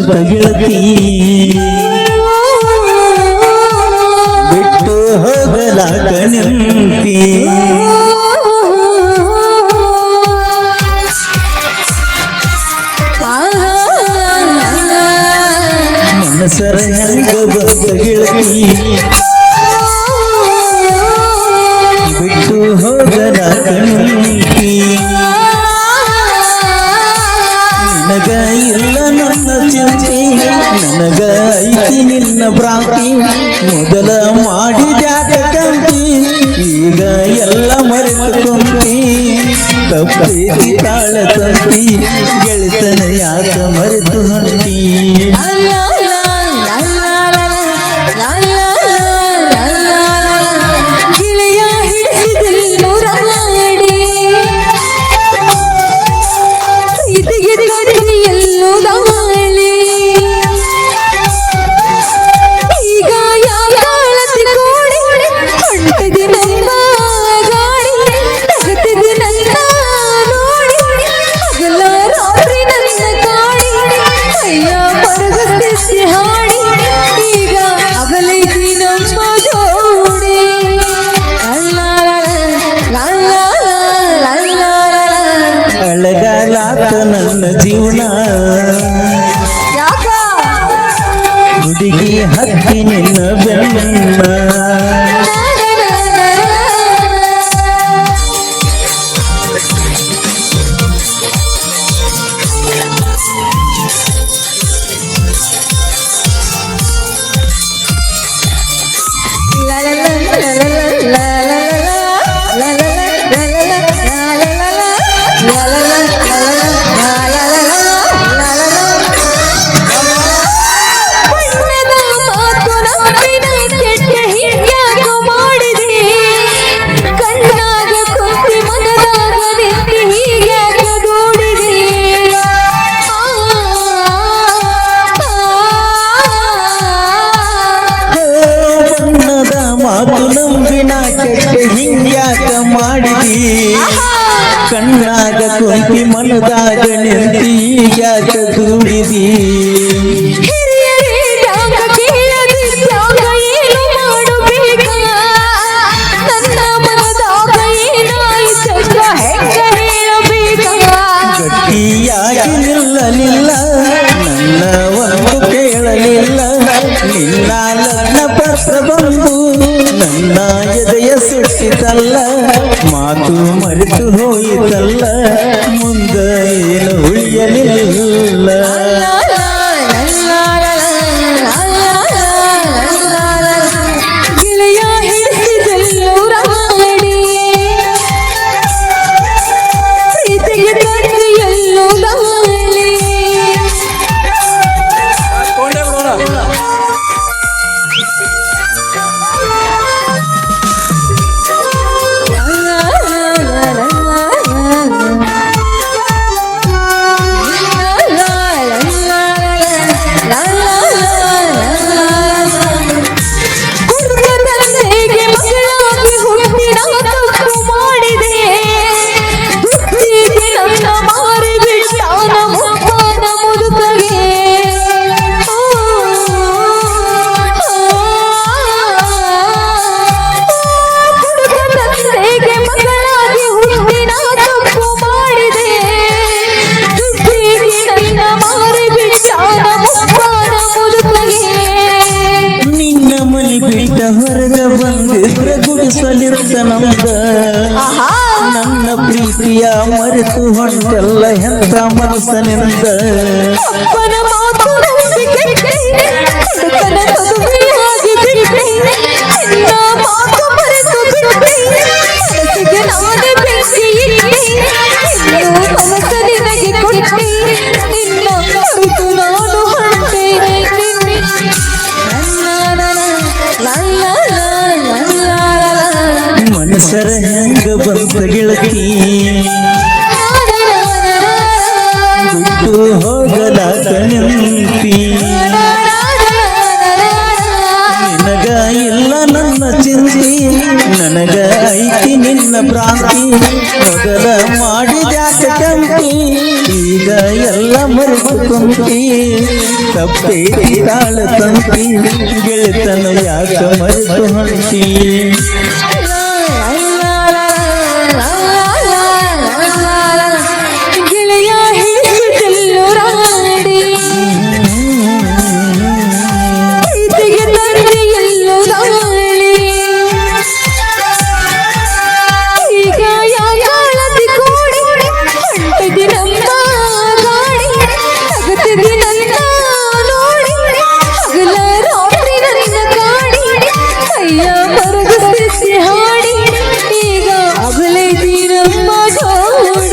ಬಂತ ಗೆಳತಿ ಬಿಟ್ಟು ಹೋಗಲಾಗ ನಿಂತಿ ಮನಸರ ಹೆಂಗ ಬಂತ ಗೆಳತಿ ಬಿಟ್ಟು ಹೋಗಲಾಗ ನಿಂತಿ ನನಗ ಇಲ್ಲ ನನ್ನ ಚಿಂತೆ ನನಗ ಐತಿ ನಿನ್ನ ಭ್ರಾಂತಿ ಮೊದಲ ಮಾಡಿದ್ಯಾಕ ಕಂತಿ ಈಗ ಎಲ್ಲ ಮರೆತುಕೊಂತಿ ತಪ್ಪೇತಿ ತಾಳ ತಂತಿ ಗೆಳೆತನ ಯಾಕ ಮರೆತು ಹೊಂಟಿ ಅಳಗಾಲಾತ ನನ್ನ ಜೀವನ ಹುಡುಗಿ ಹತ್ತಿ ನಿನ್ನ ಬೆನ್ನ ಮಾತು ನಂಬಿನ ಕೆಟ್ಟ ಹಿಂಗ್ಯಾಕ ಮಾಡಿದಿ ಕಣ್ಣಾಗ ಕುಂತಿ ಮನದಾಗ ನಿಂತಿ ಯಾಕ ದೂಡಿದಿ ಗಟ್ಟಿಯಾಗಿ ನಿಲ್ಲಲಿಲ್ಲ ನನ್ನ ಒಂದು ಕೇಳಲಿಲ್ಲ ನಿನ್ನ ಲಗ್ನ ಪತ್ರ ಬಂದು ನನ್ನ ಎದೆಯ ಸುಟ್ಟಿತಲ್ಲ ಮಾತು ಮರೆತು ಹೋಯಿತಲ್ಲ ಮುಂದ ಏನು ಉಳಿಯಲಿಲ್ಲ ಹೊರಗ ಬಂದಿದ್ರ ಗುಡಿಸಲಿರ್ತ ನಮ್ದ ನನ್ನ ಪ್ರೀತಿಯ ಮರೆತು ಹೊಂಟಲ್ಲ ಎಂತ ಮನಸ್ಸನಿಂದ ಮನಸರ ಹೆಂಗ ಬಂತ ಗೆಳತಿ ಬಿಟ್ಟು ಹೋಗಲಾಗ ನಿಂತಿ ನಿನಗ ಇಲ್ಲ ನನ್ನ ಚಿಂತೆ ನನಗ ಐತಿ ನಿನ್ನ ಭ್ರಾಂತಿ ಮೊದಲ ಮಾಡಿದ್ಯಾಕ ಕಂಪಿ ಈಗ ಎಲ್ಲ ಮರೆತು ಕುಂತಿ ತಪ್ಪೇತಿ ತಾಳ ತಂತಿ ಗೆಳೆತನ ಯಾಕ ಮರೆತು ಹೊಂಟಿ ಗೆಳೆಯ ಹೇಳಿದೆಲ್ಲೋ ರಾಡಿ ಪ್ರೀತಿಗೆ ತಂದೆ ಎಲ್ಲೋ ದಾಳಿ ಈಗ ಯಾಗಾಳದಿ ಕೂಡಿ ಹೊಂಟಿದಿ ನಮ್ಮ ಗಾಡಿ ತಗತಿದಿ ನನ್ನ ನೋಡಿ ಹಗಲ ರಾತ್ರಿ ನನ್ನ ಕಾಡಿ ಕೈಯ ಮರಗಿಸಿ ಹಾಡಿ ಈಗ ಅಗಲೈತಿ ನಮ್ಮ ಜೋಡಿ